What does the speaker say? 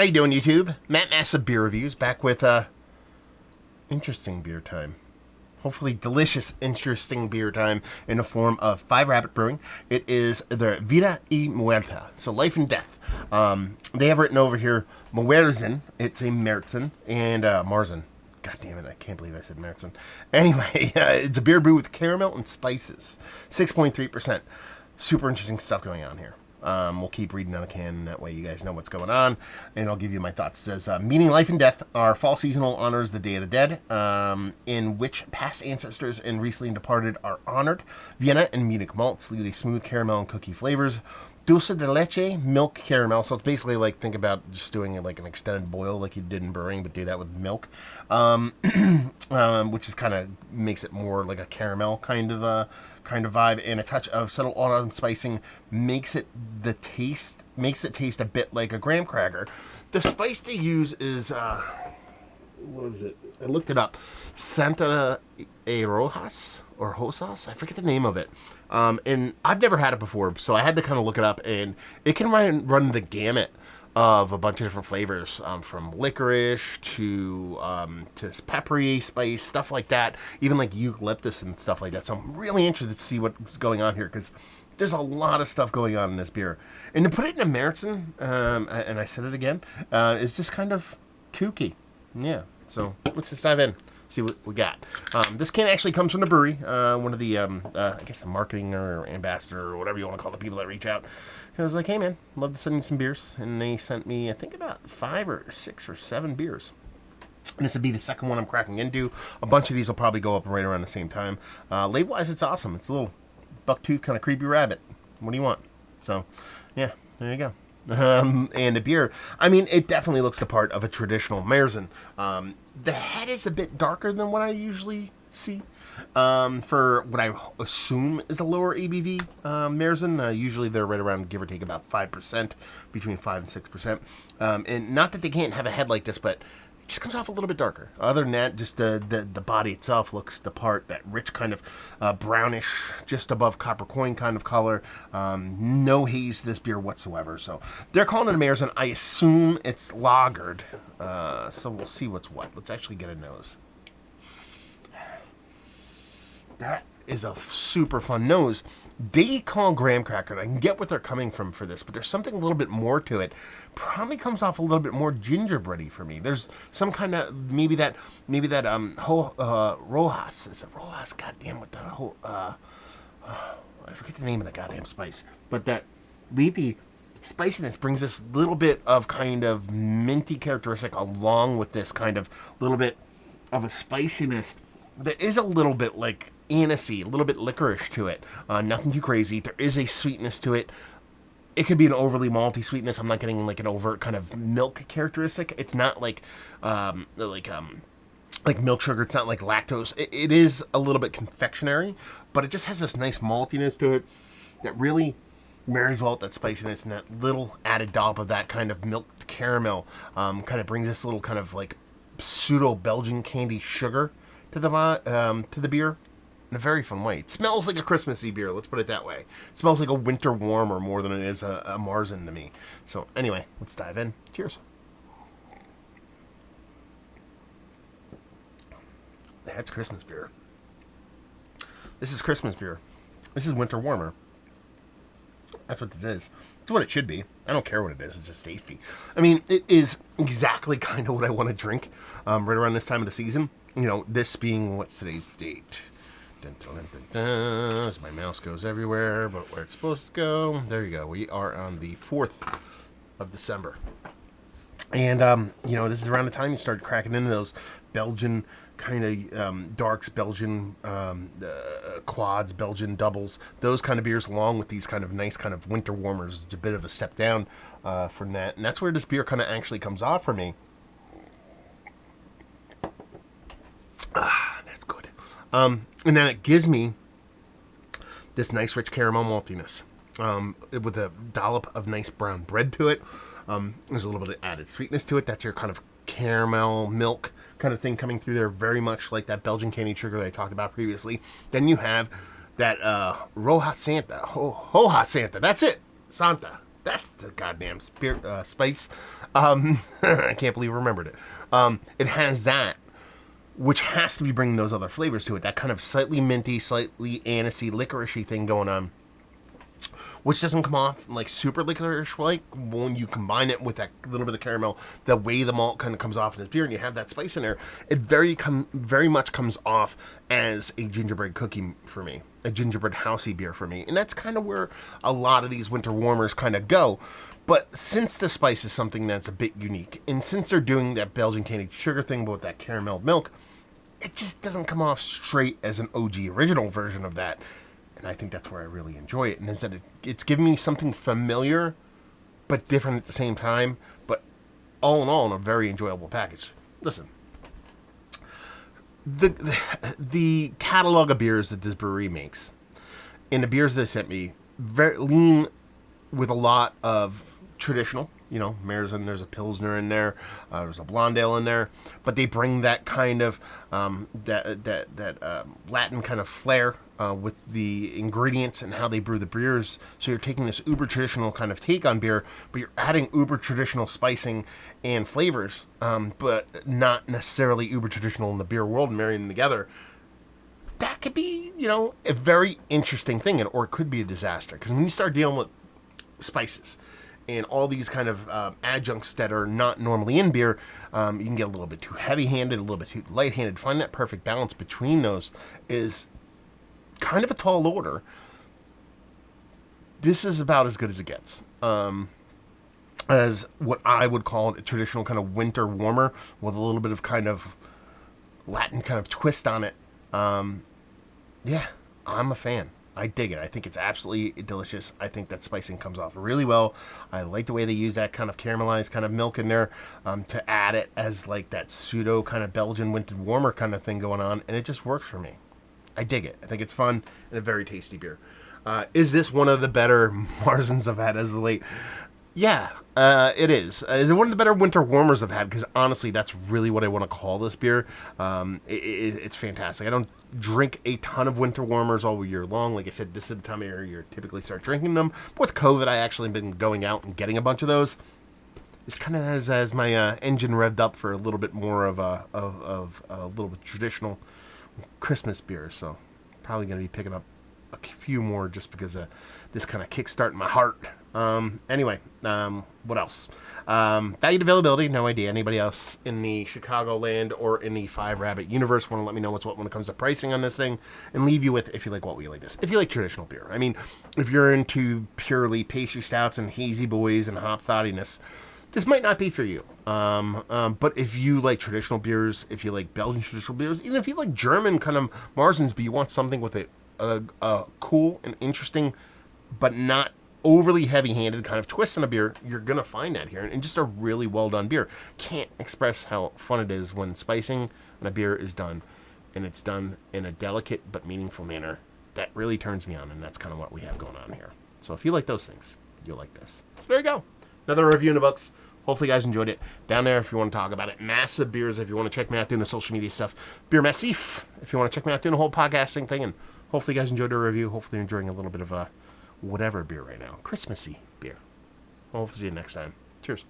How you doing, YouTube? Matt Massive Beer Reviews, back with interesting beer time. Hopefully delicious, interesting beer time in the form of 5 Rabbit Brewing. It is the Vida y Muerta, so life and death. They have written over here Märzen. It's a Märzen and Märzen. God damn it, I can't believe I said Märzen. Anyway, it's a beer brewed with caramel and spices. 6.3%. Super interesting stuff going on here. We'll keep reading on the can, that way you guys know what's going on, and I'll give you my thoughts. It says, meaning life and death, our fall seasonal honors the Day of the Dead, in which past ancestors and recently departed are honored. Vienna and Munich malts lead a smooth caramel and cookie flavors. Dulce de leche, milk caramel. So it's basically like, think about just doing it like an extended boil like you did in brewing, but do that with milk, which is kind of makes it more like a caramel kind of vibe, and a touch of subtle autumn spicing makes it taste a bit like a graham cracker. The spice they use is what is it? I looked it up. Santa Rojas or Hosas. I forget the name of it. And I've never had it before, so I had to kind of look it up, and it can run the gamut of a bunch of different flavors, from licorice to peppery spice, stuff like that, even like eucalyptus and stuff like that. So I'm really interested to see what's going on here, because there's a lot of stuff going on in this beer. And to put it in a Märzen, and I said it again, is just kind of kooky. Yeah, so let's just dive in. See what we got. This can actually comes from the brewery. One of the, I guess the marketing or ambassador or whatever you want to call the people that reach out. I was like, hey man, love to send you some beers. And they sent me, I think, about 5 or 6 or 7 beers. And this would be the second one I'm cracking into. A bunch of these will probably go up right around the same time. Label-wise, it's awesome. It's a little bucktooth kind of creepy rabbit. What do you want? So, yeah, there you go. And the beer, I mean, it definitely looks the part of a traditional Märzen. The head is a bit darker than what I usually see, for what I assume is a lower ABV Märzen. Usually they're right around, give or take, about 5%, between 5 and 6%. And not that they can't have a head like this, but it just comes off a little bit darker. Other than that, just the body itself looks the part, that rich kind of brownish, just above copper coin kind of color. No haze this beer whatsoever. So they're calling it a Märzen. I assume it's lagered. So we'll see what's what. Let's actually get a nose. That is a super fun nose. They call graham cracker, and I can get what they're coming from for this, but there's something a little bit more to it. Probably comes off a little bit more gingerbready for me. There's some kind of maybe that Rojas. Is it Rojas? Goddamn, with the whole I forget the name of the goddamn spice, but that leafy spiciness brings this little bit of kind of minty characteristic along with this kind of little bit of a spiciness that is a little bit like anisey, a little bit licorice to it. Nothing too crazy. There is a sweetness to it. It could be an overly malty sweetness. I'm not getting like an overt kind of milk characteristic. It's not like milk sugar. It's not like lactose. It is a little bit confectionery, but it just has this nice maltiness to it that really marries well with that spiciness, and that little added dollop of that kind of milk caramel kind of brings this little kind of like pseudo Belgian candy sugar to the beer in a very fun way. It smells like a Christmassy beer, let's put it that way. It smells like a winter warmer more than it is a Märzen to me. So anyway, let's dive in. Cheers. That's Christmas beer. This is Christmas beer. This is winter warmer. That's what this is. It's what it should be. I don't care what it is. It's just tasty. I mean, it is exactly kind of what I want to drink right around this time of the season. You know, this being, what's today's date? Dun, dun, dun, dun, dun. As my mouse goes everywhere, but where it's supposed to go. There you go. We are on the 4th of December. And, you know, this is around the time you start cracking into those Belgian kind of darks, Belgian quads, Belgian doubles, those kind of beers, along with these kind of nice kind of winter warmers. It's a bit of a step down from that. And that's where this beer kind of actually comes off for me. That's good. And then it gives me this nice rich caramel maltiness with a dollop of nice brown bread to it. There's a little bit of added sweetness to it. That's your kind of caramel milk kind of thing coming through there, very much like that Belgian candied sugar that I talked about previously. Then you have that Roja Santa. Hoja Santa. That's it. Santa. That's the goddamn spice. I can't believe I remembered it. It has that, which has to be bringing those other flavors to it. That kind of slightly minty, slightly anisey, licoricey thing going on, which doesn't come off like super licorice like when you combine it with that little bit of caramel. The way the malt kind of comes off in this beer, and you have that spice in there, it very much comes off as a gingerbread cookie for me, a gingerbread housey beer for me, and that's kind of where a lot of these winter warmers kind of go. But since the spice is something that's a bit unique, and since they're doing that Belgian candied sugar thing with that caramel milk, it just doesn't come off straight as an OG original version of that. And I think that's where I really enjoy it. And is that it's giving me something familiar, but different at the same time. But all in all, in a very enjoyable package. Listen, the catalog of beers that this brewery makes, and the beers they sent me, lean with a lot of traditional. You know, Märzen, there's a Pilsner in there, there's a Blonde Ale in there, but they bring that kind of Latin kind of flair with the ingredients and how they brew the beers. So you're taking this uber traditional kind of take on beer, but you're adding uber traditional spicing and flavors, but not necessarily uber traditional in the beer world, marrying them together. That could be, you know, a very interesting thing, or it could be a disaster. Because when you start dealing with spices and all these kind of adjuncts that are not normally in beer, you can get a little bit too heavy-handed, a little bit too light-handed. Find that perfect balance between those is kind of a tall order. This is about as good as it gets. As what I would call a traditional kind of winter warmer with a little bit of kind of Latin kind of twist on it. Yeah, I'm a fan. I dig it. I think it's absolutely delicious. I think that spicing comes off really well. I like the way they use that kind of caramelized kind of milk in there to add it as like that pseudo kind of Belgian winter warmer kind of thing going on, and it just works for me. I dig it. I think it's fun and a very tasty beer. Is this one of the better Märzens I've had as of late? Yeah, it is. Is it one of the better winter warmers I've had? Because honestly, that's really what I want to call this beer. It's fantastic. I don't drink a ton of winter warmers all year long. Like I said, this is the time of year you typically start drinking them. But with COVID, I actually been going out and getting a bunch of those. It's kind of as my engine revved up for a little bit more of a little bit traditional Christmas beer. So probably going to be picking up a few more just because this kind of kickstarting my heart. Anyway, what else? Valued availability, no idea. Anybody else in the Chicagoland or in the Five Rabbit universe want to let me know what's what when it comes to pricing on this thing, and leave you with if you like what we like this. If you like traditional beer, I mean, if you're into purely pastry stouts and hazy boys and hop thottiness, this might not be for you. But if you like traditional beers, if you like Belgian traditional beers, even if you like German kind of Märzens, but you want something with a cool and interesting, but not overly heavy-handed kind of twist on a beer, you're going to find that here. And just a really well-done beer. Can't express how fun it is when spicing on a beer is done, and it's done in a delicate but meaningful manner. That really turns me on, and that's kind of what we have going on here. So if you like those things, you'll like this. So there you go. Another review in the books. Hopefully you guys enjoyed it. Down there if you want to talk about it. Massive Beers if you want to check me out doing the social media stuff. Beer Massif if you want to check me out doing the whole podcasting thing. And hopefully you guys enjoyed the review. Hopefully you're enjoying a little bit of whatever beer right now. Christmassy beer. Hopefully see you next time. Cheers.